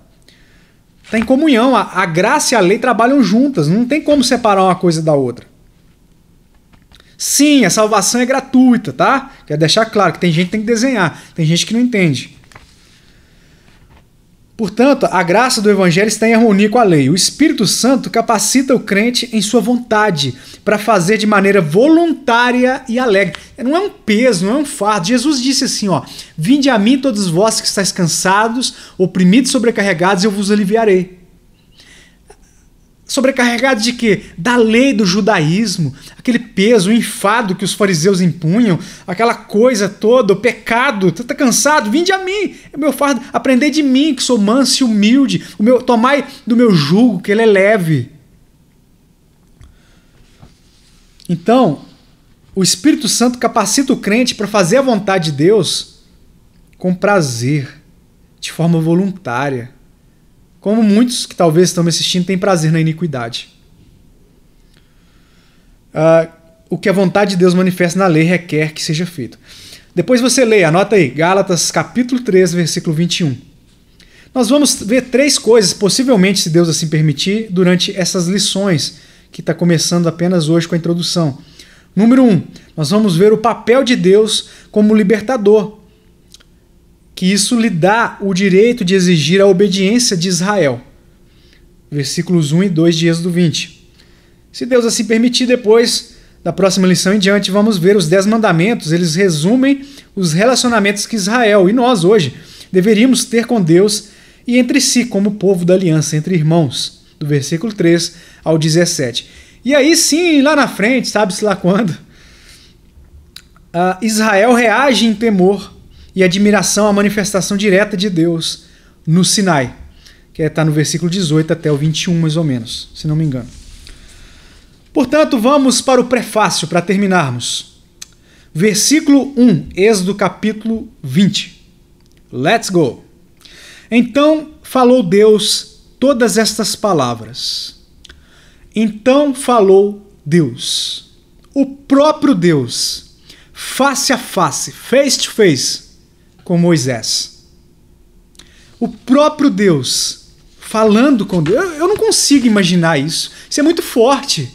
em comunhão. A graça e a lei trabalham juntas, não tem como separar uma coisa da outra. Sim, a salvação é gratuita, tá? Quero deixar claro que tem gente que tem que desenhar, tem gente que não entende. Portanto, a graça do evangelho está em harmonia com a lei. O Espírito Santo capacita o crente em sua vontade para fazer de maneira voluntária e alegre. Não é um peso, não é um fardo. Jesus disse assim, ó: vinde a mim todos vós que estáis cansados, oprimidos, sobrecarregados, e eu vos aliviarei. Sobrecarregados de quê? Da lei do judaísmo, aquele peso, o enfado que os fariseus impunham, aquela coisa toda, o pecado. Você está cansado? Vinde a mim, é meu fardo. Aprendei de mim, que sou manso e humilde. Tomai do meu jugo, que ele é leve. Então, o Espírito Santo capacita o crente para fazer a vontade de Deus com prazer, de forma voluntária. Como muitos que talvez estão me assistindo têm prazer na iniquidade. O que a vontade de Deus manifesta na lei requer que seja feito. Depois você lê, anota aí, Gálatas capítulo 3, versículo 21. Nós vamos ver 3 coisas, possivelmente, se Deus assim permitir, durante essas lições, que está começando apenas hoje com a introdução. Número 1, nós vamos ver o papel de Deus como libertador, que isso lhe dá o direito de exigir a obediência de Israel. Versículos 1 e 2 de Êxodo 20. Se Deus assim permitir, depois da próxima lição em diante, vamos ver os 10 mandamentos. Eles resumem os relacionamentos que Israel e nós hoje deveríamos ter com Deus e entre si, como povo da aliança, entre irmãos. Do versículo 3 ao 17. E aí sim, lá na frente, sabe-se lá quando, Israel reage em temor e admiração à manifestação direta de Deus no Sinai, que está no versículo 18 até o 21, mais ou menos, se não me engano. Portanto, vamos para o prefácio, para terminarmos. Versículo 1, Êxodo capítulo 20. Let's go! Então falou Deus todas estas palavras. Então falou Deus, o próprio Deus, face a face, face to face, com Moisés. O próprio Deus falando com Deus. Eu não consigo imaginar isso. Isso é muito forte.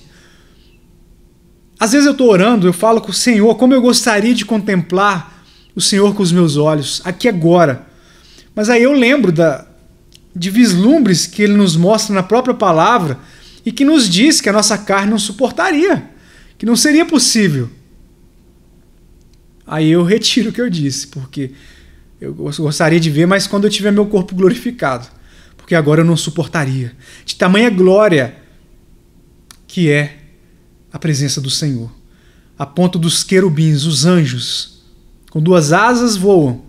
Às vezes eu estou orando, eu falo com o Senhor, como eu gostaria de contemplar o Senhor com os meus olhos, aqui agora. Mas aí eu lembro de vislumbres que Ele nos mostra na própria palavra e que nos diz que a nossa carne não suportaria, que não seria possível. Aí eu retiro o que eu disse, porque eu gostaria de ver, mas quando eu tiver meu corpo glorificado, porque agora eu não suportaria. De tamanha glória que é a presença do Senhor, a ponto dos querubins, os anjos, com 2 asas voam,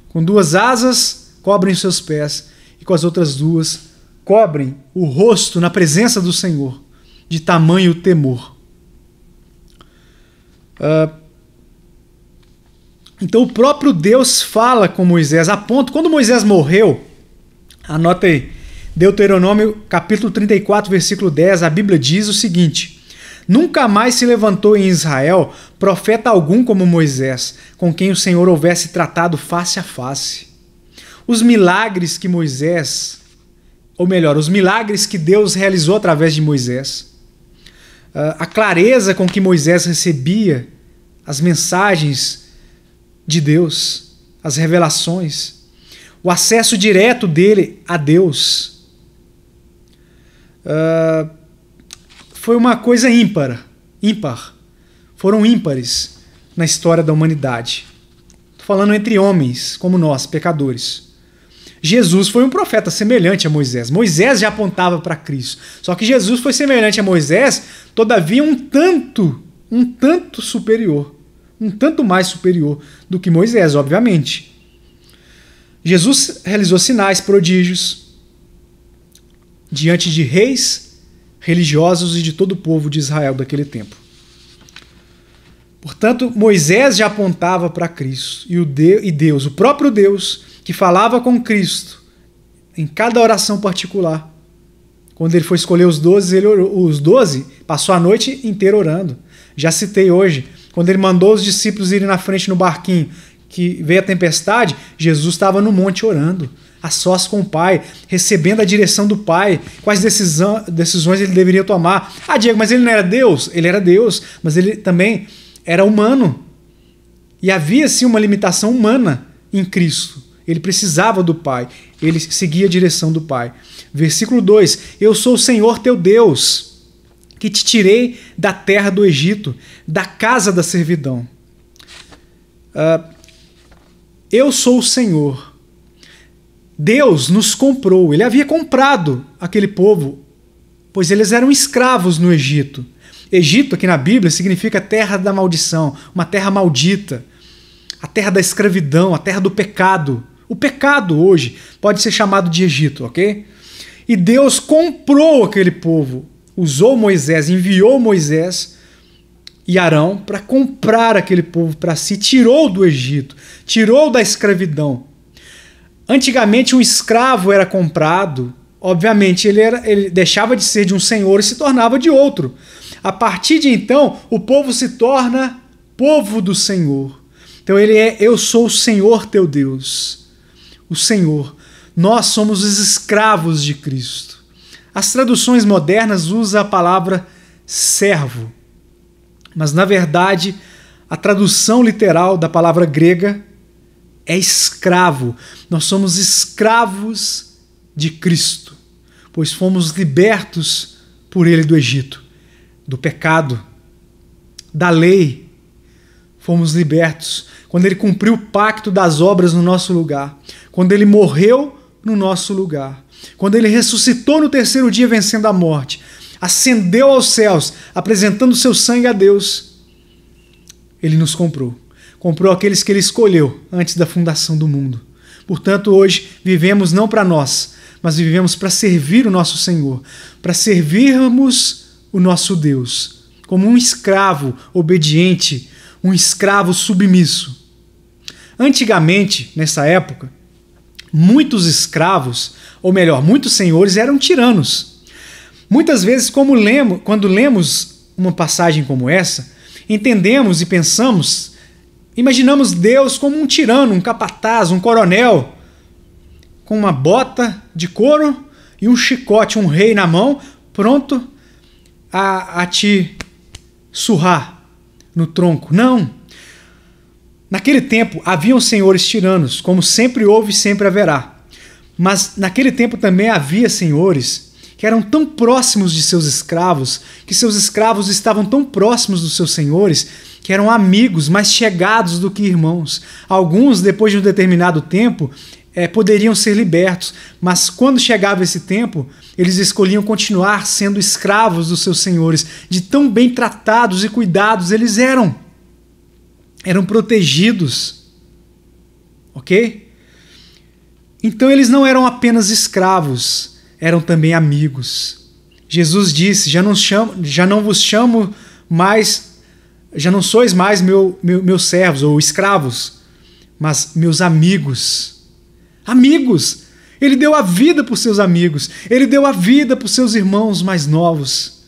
com 2 asas cobrem os seus pés e com as outras 2 cobrem o rosto na presença do Senhor, de tamanho temor. Então o próprio Deus fala com Moisés, a ponto, quando Moisés morreu, anota aí, Deuteronômio capítulo 34, versículo 10, a Bíblia diz o seguinte: nunca mais se levantou em Israel profeta algum como Moisés, com quem o Senhor houvesse tratado face a face. Os milagres que Moisés, ou melhor, os milagres que Deus realizou através de Moisés, a clareza com que Moisés recebia as mensagens de Deus, as revelações, o acesso direto dele a Deus, foi uma coisa ímpar. Foram ímpares na história da humanidade. Estou falando entre homens como nós, pecadores. Jesus foi um profeta semelhante a Moisés. Moisés já apontava para Cristo. Só que Jesus foi semelhante a Moisés, todavia um tanto superior. Um tanto mais superior do que Moisés, obviamente. Jesus realizou sinais, prodígios, diante de reis religiosos e de todo o povo de Israel daquele tempo. Portanto, Moisés já apontava para Cristo. E Deus, o próprio Deus, que falava com Cristo em cada oração particular. Quando ele foi escolher os 12, os 12 passou a noite inteira orando. Já citei hoje, quando ele mandou os discípulos irem na frente no barquinho, que veio a tempestade, Jesus estava no monte orando, a sós com o Pai, recebendo a direção do Pai, quais decisões ele deveria tomar. Ah, Diego, mas ele não era Deus? Ele era Deus, mas ele também era humano. E havia sim uma limitação humana em Cristo. Ele precisava do Pai, ele seguia a direção do Pai. Versículo 2: Eu sou o Senhor teu Deus, que te tirei da terra do Egito, da casa da servidão. Eu sou o Senhor. Deus nos comprou, ele havia comprado aquele povo, pois eles eram escravos no Egito. Egito, aqui na Bíblia, significa terra da maldição, uma terra maldita, a terra da escravidão, a terra do pecado. O pecado hoje pode ser chamado de Egito, ok? E Deus comprou aquele povo, usou Moisés, enviou Moisés e Arão para comprar aquele povo para si, tirou do Egito, tirou da escravidão. Antigamente um escravo era comprado, obviamente ele deixava de ser de um senhor e se tornava de outro. A partir de então, o povo se torna povo do Senhor. Então ele é: eu sou o Senhor teu Deus. O Senhor. Nós somos os escravos de Cristo. As traduções modernas usam a palavra servo. Mas, na verdade, a tradução literal da palavra grega é escravo. Nós somos escravos de Cristo, pois fomos libertos por ele do Egito, do pecado, da lei. Fomos libertos quando ele cumpriu o pacto das obras no nosso lugar, quando ele morreu no nosso lugar, quando ele ressuscitou no terceiro dia vencendo a morte, ascendeu aos céus, apresentando seu sangue a Deus. Ele nos comprou. Comprou aqueles que ele escolheu antes da fundação do mundo. Portanto, hoje vivemos não para nós, mas vivemos para servir o nosso Senhor, para servirmos o nosso Deus, como um escravo obediente, um escravo submisso. Antigamente, nessa época, muitos escravos, ou melhor, muitos senhores eram tiranos. Muitas vezes, quando lemos uma passagem como essa, entendemos e pensamos, imaginamos Deus como um tirano, um capataz, um coronel, com uma bota de couro e um chicote, um rei na mão, pronto a te surrar no tronco. Não! Naquele tempo haviam senhores tiranos, como sempre houve e sempre haverá. Mas naquele tempo também havia senhores que eram tão próximos de seus escravos, que seus escravos estavam tão próximos dos seus senhores, que eram amigos mais chegados do que irmãos. Alguns, depois de um determinado tempo, poderiam ser libertos, mas quando chegava esse tempo, eles escolhiam continuar sendo escravos dos seus senhores, de tão bem tratados e cuidados eles eram. Eram protegidos. Ok? Então eles não eram apenas escravos, eram também amigos. Jesus disse: já não vos chamo mais, já não sois mais meus servos ou escravos, mas meus amigos. Amigos! Ele deu a vida por seus amigos, ele deu a vida por seus irmãos mais novos.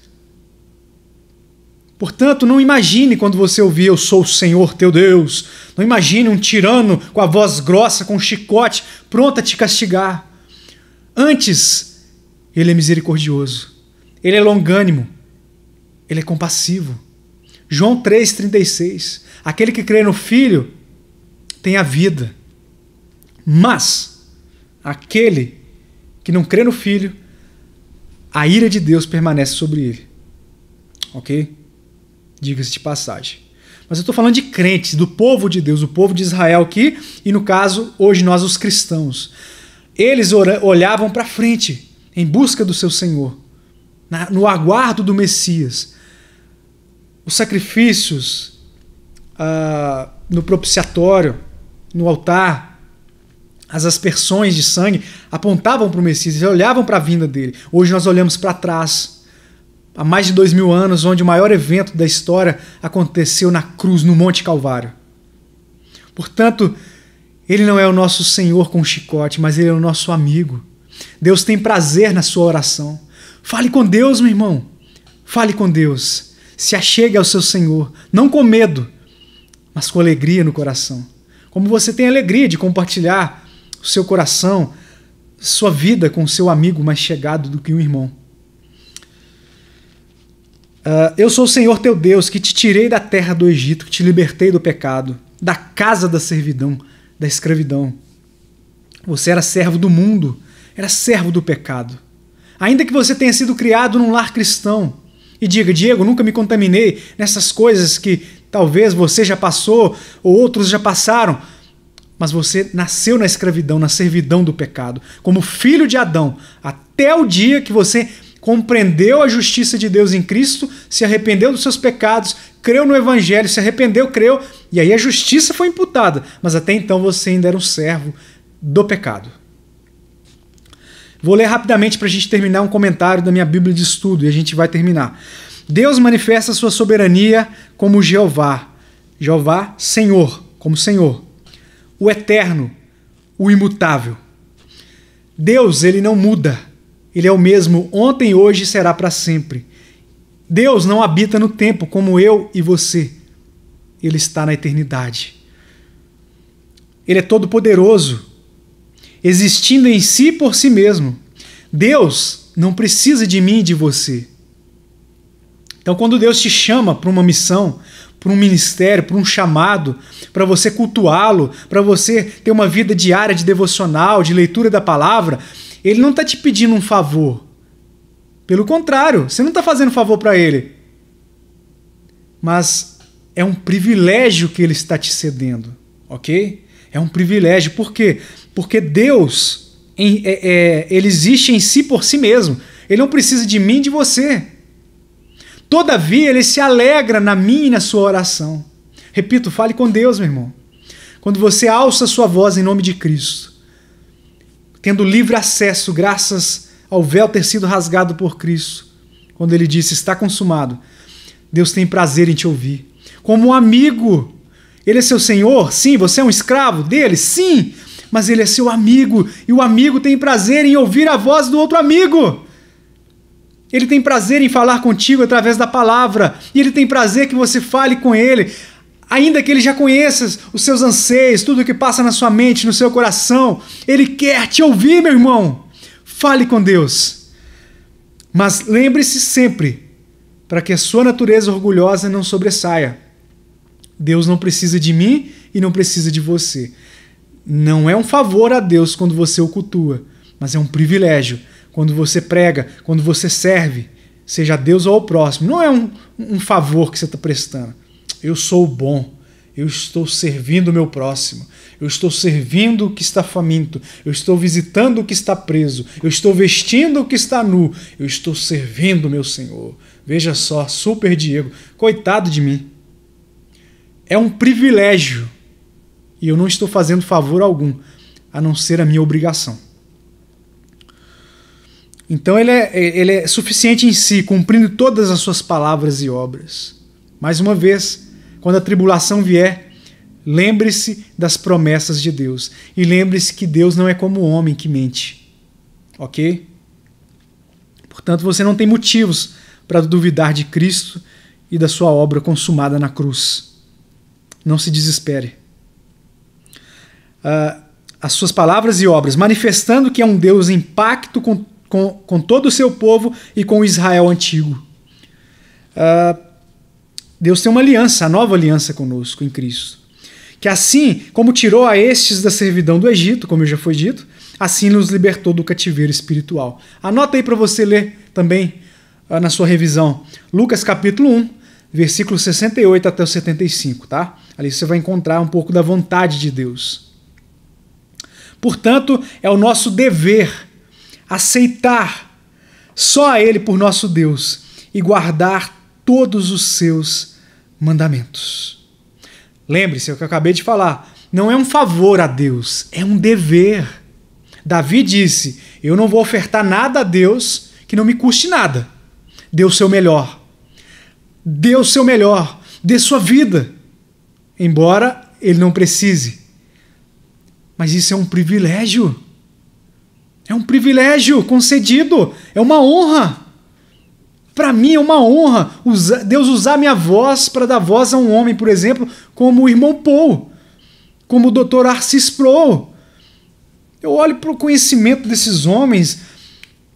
Portanto, não imagine quando você ouvir eu sou o Senhor teu Deus. Não imagine um tirano com a voz grossa, com um chicote, pronto a te castigar. Antes, ele é misericordioso, ele é longânimo, ele é compassivo. João 3,36. Aquele que crê no Filho tem a vida. Mas aquele que não crê no Filho, a ira de Deus permanece sobre ele. Ok? Diga-se de passagem. Mas eu estou falando de crentes, do povo de Deus, o povo de Israel aqui, e no caso, hoje nós os cristãos. Eles olhavam para frente, em busca do seu Senhor, no aguardo do Messias. Os sacrifícios no propiciatório, no altar, as aspersões de sangue apontavam para o Messias, eles olhavam para a vinda dele. Hoje nós olhamos para trás, há mais de 2000 anos, onde o maior evento da história aconteceu na cruz, no Monte Calvário. Portanto, ele não é o nosso Senhor com chicote, mas ele é o nosso amigo. Deus tem prazer na sua oração. Fale com Deus, meu irmão. Fale com Deus. Se achegue ao seu Senhor, não com medo, mas com alegria no coração. Como você tem alegria de compartilhar o seu coração, sua vida com o seu amigo mais chegado do que um irmão. Eu sou o Senhor teu Deus, que te tirei da terra do Egito, que te libertei do pecado, da casa da servidão, da escravidão. Você era servo do mundo, era servo do pecado. Ainda que você tenha sido criado num lar cristão, e diga, Diego, nunca me contaminei nessas coisas que talvez você já passou ou outros já passaram, mas você nasceu na escravidão, na servidão do pecado, como filho de Adão, até o dia que você compreendeu a justiça de Deus em Cristo, se arrependeu dos seus pecados, creu no Evangelho, se arrependeu, creu, e aí a justiça foi imputada, mas até então você ainda era um servo do pecado. Vou ler rapidamente para a gente terminar um comentário da minha Bíblia de estudo e a gente vai terminar. Deus manifesta a sua soberania como Jeová. Jeová, Senhor, como Senhor. O eterno, o imutável. Deus, ele não muda. Ele é o mesmo ontem, hoje e será para sempre. Deus não habita no tempo como eu e você. Ele está na eternidade. Ele é todo-poderoso, existindo em si por si mesmo. Deus não precisa de mim e de você. Então, quando Deus te chama para uma missão, para um ministério, para um chamado, para você cultuá-lo, para você ter uma vida diária de devocional, de leitura da palavra, Ele não está te pedindo um favor. Pelo contrário, você não está fazendo favor para Ele. Mas é um privilégio que Ele está te cedendo, ok? É um privilégio. Por quê? Porque Deus, ele existe em si por si mesmo. Ele não precisa de mim e de você. Todavia, Ele se alegra na minha e na sua oração. Repito, fale com Deus, meu irmão. Quando você alça a sua voz em nome de Cristo, tendo livre acesso graças ao véu ter sido rasgado por Cristo, quando Ele disse, está consumado, Deus tem prazer em te ouvir. Como um amigo, Ele é seu Senhor? Sim. Você é um escravo dele? Sim. Mas Ele é seu amigo, e o amigo tem prazer em ouvir a voz do outro amigo. Ele tem prazer em falar contigo através da palavra, e Ele tem prazer que você fale com Ele, ainda que Ele já conheça os seus anseios, tudo o que passa na sua mente, no seu coração. Ele quer te ouvir, meu irmão. Fale com Deus. Mas lembre-se sempre, para que a sua natureza orgulhosa não sobressaia. Deus não precisa de mim e não precisa de você. Não é um favor a Deus quando você o cultua, mas é um privilégio quando você prega, quando você serve, seja a Deus ou ao próximo. Não é um favor que você está prestando. Eu sou bom, eu estou servindo o meu próximo, eu estou servindo o que está faminto, eu estou visitando o que está preso, eu estou vestindo o que está nu, eu estou servindo o meu Senhor. Veja só, super Diego, coitado de mim. É um privilégio e eu não estou fazendo favor algum, a não ser a minha obrigação. Então ele é suficiente em si, cumprindo todas as suas palavras e obras. Mais uma vez, quando a tribulação vier, lembre-se das promessas de Deus. E lembre-se que Deus não é como o homem que mente. Ok? Portanto, você não tem motivos para duvidar de Cristo e da sua obra consumada na cruz. Não se desespere. As suas palavras e obras, manifestando que é um Deus em pacto com todo o seu povo e com o Israel antigo. Deus tem uma aliança, a nova aliança conosco em Cristo. Que assim como tirou a estes da servidão do Egito, como já foi dito, assim nos libertou do cativeiro espiritual. Anota aí para você ler também na sua revisão. Lucas capítulo 1, versículo 68 até o 75, tá? Ali você vai encontrar um pouco da vontade de Deus. Portanto, é o nosso dever aceitar só a Ele por nosso Deus e guardar todos os seus mandamentos. Lembre-se, é o que eu acabei de falar, não é um favor a Deus, é um dever. Davi disse, eu não vou ofertar nada a Deus que não me custe nada. Dê o seu melhor. Dê o seu melhor. Dê sua vida. Embora ele não precise. Mas isso é um privilégio. É um privilégio concedido. É uma honra. Para mim é uma honra Deus usar minha voz para dar voz a um homem, por exemplo, como o irmão Paul, como o Dr. Arcis Sproul. Eu olho para o conhecimento desses homens,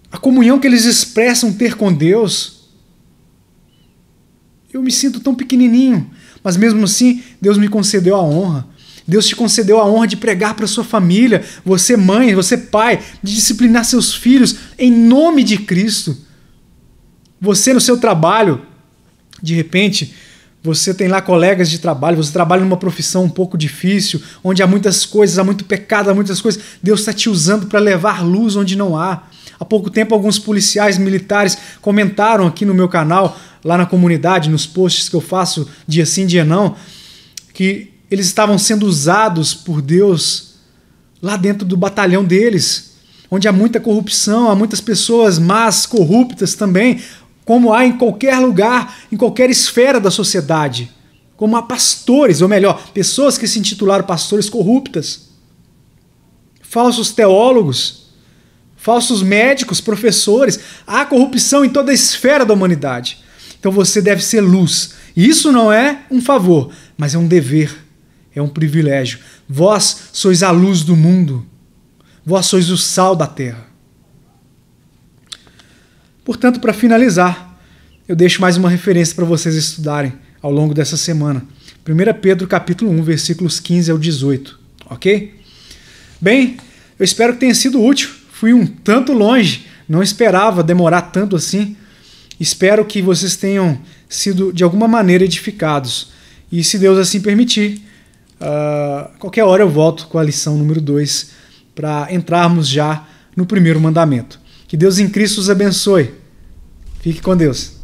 a comunhão que eles expressam ter com Deus. Eu me sinto tão pequenininho, mas mesmo assim Deus me concedeu a honra. Deus te concedeu a honra de pregar para sua família, você mãe, você pai, de disciplinar seus filhos em nome de Cristo. Você no seu trabalho, de repente, você tem lá colegas de trabalho, você trabalha numa profissão um pouco difícil, onde há muitas coisas, há muito pecado, há muitas coisas. Deus está te usando para levar luz onde não há. Há pouco tempo, alguns policiais militares comentaram aqui no meu canal, lá na comunidade, nos posts que eu faço dia sim, dia não, que eles estavam sendo usados por Deus lá dentro do batalhão deles, onde há muita corrupção, há muitas pessoas más, corruptas também, como há em qualquer lugar, em qualquer esfera da sociedade. Como há pastores, ou melhor, pessoas que se intitularam pastores corruptas, falsos teólogos, falsos médicos, professores. Há corrupção em toda a esfera da humanidade. Então você deve ser luz. E isso não é um favor, mas é um dever, é um privilégio. Vós sois a luz do mundo. Vós sois o sal da terra. Portanto, para finalizar, eu deixo mais uma referência para vocês estudarem ao longo dessa semana. 1 Pedro capítulo 1, versículos 15 ao 18. Ok? Bem, eu espero que tenha sido útil. Fui um tanto longe, não esperava demorar tanto assim. Espero que vocês tenham sido de alguma maneira edificados. E se Deus assim permitir, qualquer hora eu volto com a lição número 2 para entrarmos já no primeiro mandamento. Que Deus em Cristo os abençoe. Fique com Deus.